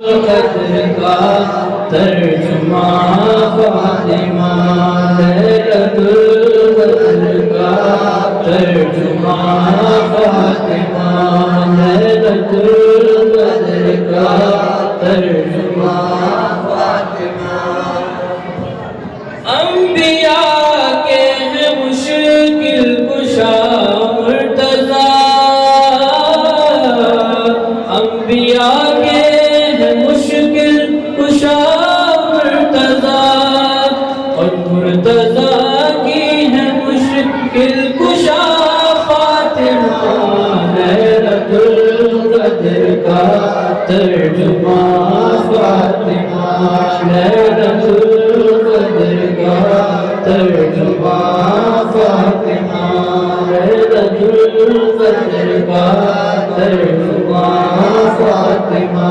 قدر کا ترجمہ فاطمہ، لیلۃ القدر کا ترجمہ فاطمہ، لیلۃ القدر کا ترجمہ فاطمہ۔ انبیاء کے ہیں مشکل کشا مرتضیٰ، انبیاء کے ہیں مشکل کشا مرتضیٰ، اور مرتضیٰ کی ہے مشکل کشا فاطمہ، لیلۃ القدر کا ترجمہ فاطمہ، لیلۃ القدر کا ترجمہ فاطمہ، لیلۃ القدر کا ترجمہ فاطمہ۔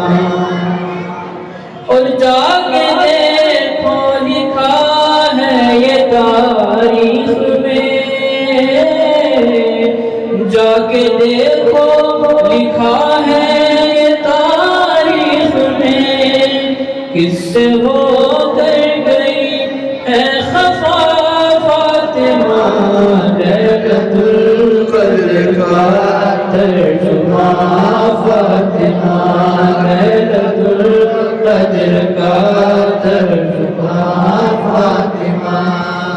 اور جا کے دیکھو لکھا ہے یہ تاریخ میں، جا کے دیکھو لکھا ہے یہ تاریخ میں، کس سے ہو کر گئی ہے خفا فاطمہ، لیلۃ القدر کا ترجمہ فاطمہ، لیلۃ القدر کا ترجمہ فاطمہ۔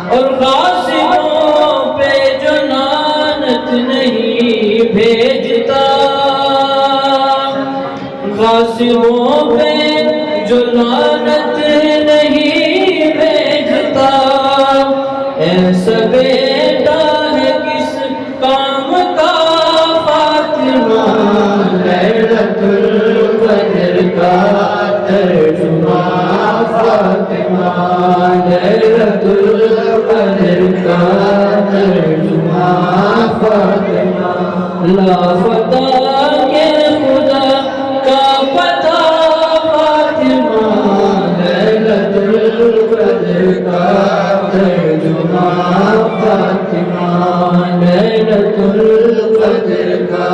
اور غاصبوں پہ جو لعنت نہیں بھیجتا، غاصبوں پہ جو لعنت نہیں بھیجتا، ایسا بیٹا ہے کس کام کا فاطمہ، لیلۃ القدر کا ترجمہ فاطمہ، لیلۃ القدر کا ترجمہ فاطمہ۔ لافتہ کے خدا کا پتہ فاطمہ، لیلۃ القدر کا ترجمہ فاطمہ، لیلۃ القدر کا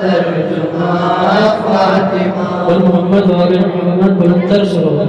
ترجمہ فاطمہ۔ محمد و محمد بلندر صلی اللہ